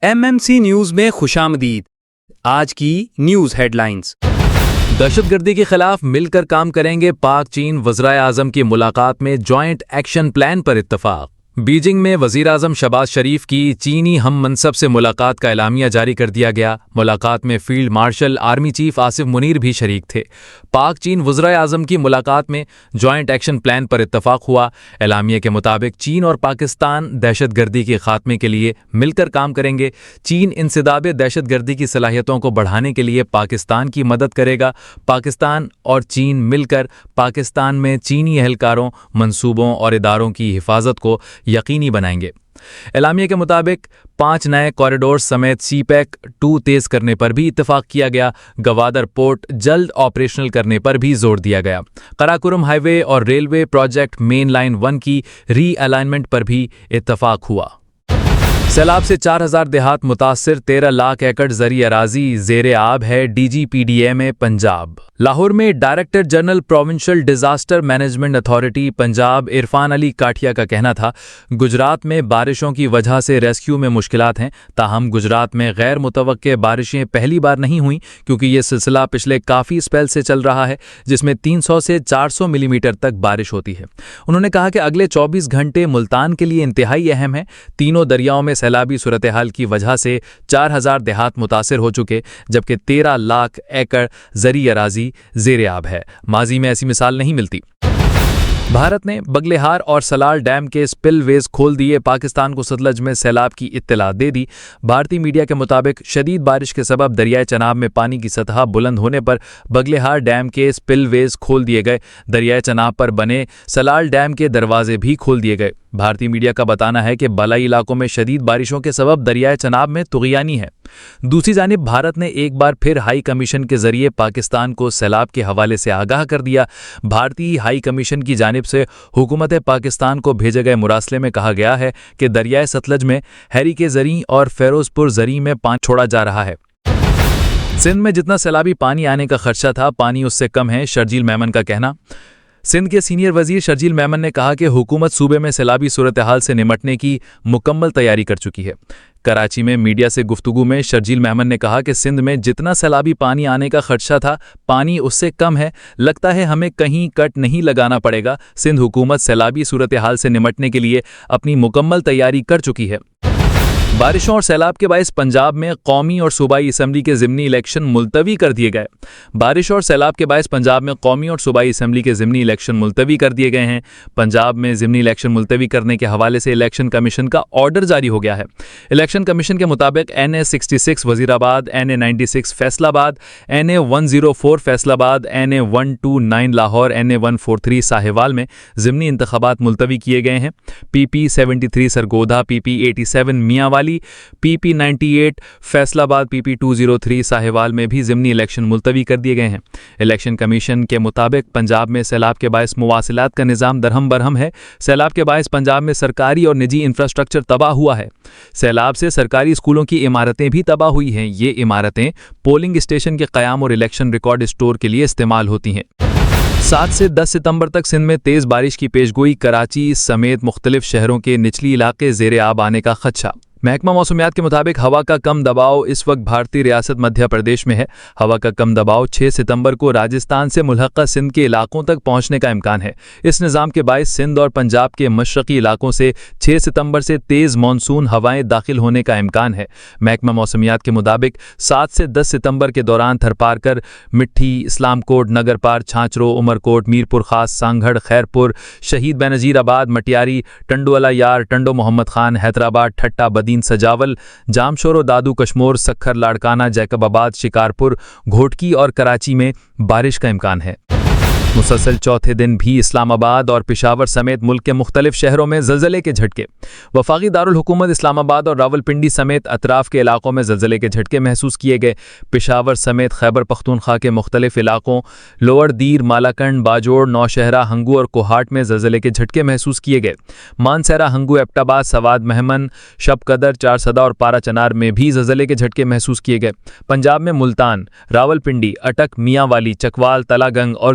MMC news میں خوش آمدید۔ آج کی نیوز ہیڈ لائنز۔ دہشت گردی کے خلاف مل کر کام کریں گے، پاک چین وزرائے اعظم کی ملاقات میں جوائنٹ ایکشن پلان پر اتفاق۔ بیجنگ میں وزیر اعظم شہباز شریف کی چینی ہم منصب سے ملاقات کا اعلامیہ جاری کر دیا گیا۔ ملاقات میں field marshal army chief Asif Munir بھی شریک تھے۔ پاک چین وزرائے اعظم کی ملاقات میں جوائنٹ ایکشن پلان پر اتفاق ہوا۔ اعلامیہ کے مطابق چین اور پاکستان دہشت گردی کے خاتمے کے لیے مل کر کام کریں گے۔ چین انسداد دہشت گردی کی صلاحیتوں کو بڑھانے کے لیے پاکستان کی مدد کرے گا۔ پاکستان اور چین مل کر پاکستان میں چینی اہلکاروں، منصوبوں اور اداروں کی حفاظت کو یقینی بنائیں گے۔ اعلامیہ کے مطابق 5 نئے کوریڈور سمیت سی پیک 2 تیز کرنے پر بھی اتفاق کیا گیا۔ گوادر پورٹ جلد آپریشنل کرنے پر بھی زور دیا گیا۔ قراقرم ہائی وے اور ریلوے پروجیکٹ مین لائن 1 کی ری الائنمنٹ پر بھی اتفاق ہوا۔ سیلاب سے 4000 دیہات متاثر، 13 لاکھ ایکڑ زرعی اراضی زیر آب ہے۔ DGPDA میں پنجاب۔ لاہور میں director general provincial disaster management authority Punjab Irfan Ali Kathia کا کہنا تھا، گجرات میں بارشوں کی وجہ سے ریسکیو میں مشکلات ہیں، تاہم گجرات میں غیر متوقع بارشیں پہلی بار نہیں ہوئیں کیونکہ یہ سلسلہ پچھلے کافی اسپیل سے چل رہا ہے جس میں 300 سے 400 ملی میٹر تک بارش ہوتی ہے۔ انہوں نے کہا کہ اگلے 24 گھنٹے ملتان کے لیے انتہائی اہم ہیں۔ تینوں دریاؤں میں سیلابی صورتحال کی وجہ سے 4000 دیہات متاثر ہو چکے، جبکہ 13 لاکھ ایکڑ زرعی اراضی زیر آب ہے۔ ماضی میں ایسی مثال نہیں ملتی۔ بھارت نے بگلہار اور سلال ڈیم کے سپل ویز کھول دیے، پاکستان کو ستلج میں سیلاب کی اطلاع دے دی۔ بھارتی میڈیا کے مطابق شدید بارش کے سبب دریائے چناب میں پانی کی سطح بلند ہونے پر بگلہار ڈیم کے سپل ویز کھول دیے گئے۔ دریائے چناب پر بنے سلال ڈیم کے دروازے بھی کھول دیے گئے۔ بھارتی میڈیا کا بتانا ہے کہ بالائی علاقوں میں شدید بارشوں کے سبب دریائے چناب میں طغیانی ہے۔ دوسری جانب بھارت نے ایک بار پھر ہائی کمیشن کے ذریعے پاکستان کو سیلاب کے حوالے سے آگاہ کر دیا۔ بھارتی ہائی کمیشن کی جانب سے حکومت پاکستان کو بھیجے گئے مراسلے میں کہا گیا ہے کہ دریائے ستلج میں ہیری کے زرعی اور فیروز پور زرعی میں پانی چھوڑا جا رہا ہے۔ سندھ میں جتنا سیلابی پانی آنے کا خدشہ تھا، پانی اس سے کم ہے، شرجیل میمن کا کہنا۔ سندھ کے سینئر وزیر شرجیل میمن نے کہا کہ حکومت صوبے میں سیلابی صورتحال سے نمٹنے کی مکمل تیاری کر چکی ہے۔ کراچی میں میڈیا سے گفتگو میں شرجیل میمن نے کہا کہ سندھ میں جتنا سیلابی پانی آنے کا خدشہ تھا، پانی اس سے کم ہے، لگتا ہے ہمیں کہیں کٹ نہیں لگانا پڑے گا۔ سندھ حکومت سیلابی صورتحال سے نمٹنے کے لیے اپنی مکمل تیاری کر چکی ہے۔ بارشوں اور سیلاب کے باعث پنجاب میں قومی اور صوبائی اسمبلی کے ضمنی الیکشن ملتوی کر دیے گئے۔ بارش اور سیلاب کے باعث پنجاب میں قومی اور صوبائی اسمبلی کے ضمنی الیکشن ملتوی کر دیے گئے ہیں۔ پنجاب میں ضمنی الیکشن ملتوی کرنے کے حوالے سے الیکشن کمیشن کا آرڈر جاری ہو گیا ہے۔ الیکشن کمیشن کے مطابق NA 66 وزیر آباد، NA 96 فیصل آباد، NA 104 فیصل آباد، NA 129 لاہور، NA 143 ساہیوال میں ضمنی انتخابات ملتوی کیے گئے ہیں۔ PP 73 سرگودھا، PP 87 میاں والی، PP 98 فیصل آباد، PP 203 ساہیوال میں بھی ضمنی الیکشن ملتوی کر دیے گئے ہیں۔ الیکشن کمیشن کے مطابق پنجاب میں سیلاب کے باعث مواصلات کا نظام درہم برہم ہے۔ سیلاب کے باعث پنجاب میں سرکاری اور نجی انفراسٹرکچر تباہ ہوا ہے۔ سیلاب سے سرکاری اسکولوں کی عمارتیں بھی تباہ ہوئی ہیں۔ یہ عمارتیں پولنگ اسٹیشن کے قیام اور الیکشن ریکارڈ اسٹور کے لیے استعمال ہوتی ہیں۔ 7 سے 10 ستمبر تک سندھ میں تیز بارش کی پیشگوئی، کراچی سمیت مختلف شہروں کے نچلی علاقے زیر آب آنے کا خدشہ۔ محکمہ موسمیات کے مطابق ہوا کا کم دباؤ اس وقت بھارتی ریاست مدھیہ پردیش میں ہے۔ ہوا کا کم دباؤ 6 ستمبر کو راجستھان سے ملحقہ سندھ کے علاقوں تک پہنچنے کا امکان ہے۔ اس نظام کے باعث سندھ اور پنجاب کے مشرقی علاقوں سے 6 ستمبر سے تیز مانسون ہوائیں داخل ہونے کا امکان ہے۔ محکمہ موسمیات کے مطابق 7 سے 10 ستمبر کے دوران تھرپارکر، مٹھی، اسلام کوٹ، نگر پار، چھانچرو، عمرکوٹ، میرپور خاص، سانگھڑ، خیرپور، شہید بینظیر آباد، مٹیاری، ٹنڈو والا یار، ٹنڈو محمد خان، حیدرآباد، ٹھٹا بدین، سجاول، جامشور و دادو کشمور، سکھر، لاڑکانہ، جیکب آباد، شکارپور، گھوٹکی اور کراچی میں بارش کا امکان ہے۔ مسلسل چوتھے دن بھی اسلام آباد اور پشاور سمیت ملک کے مختلف شہروں میں زلزلے کے جھٹکے۔ وفاقی دارالحکومت اسلام آباد اور راولپنڈی سمیت اطراف کے علاقوں میں زلزلے کے جھٹکے محسوس کیے گئے۔ پشاور سمیت خیبر پختونخوا کے مختلف علاقوں لوور دیر، مالاکنڈ، باجوڑ، نوشہرہ، ہنگو اور کوہاٹ میں زلزلے کے جھٹکے محسوس کیے گئے۔ مانسہرہ، ہنگو، ایبٹ آباد، سوات مہمن، شب قدر، چارسدہ اور پارا چنار میں بھی زلزلے کے جھٹکے محسوس کیے گئے۔ پنجاب میں ملتان، راولپنڈی، اٹک، میاں والی، چکوال، تلا گنگ اور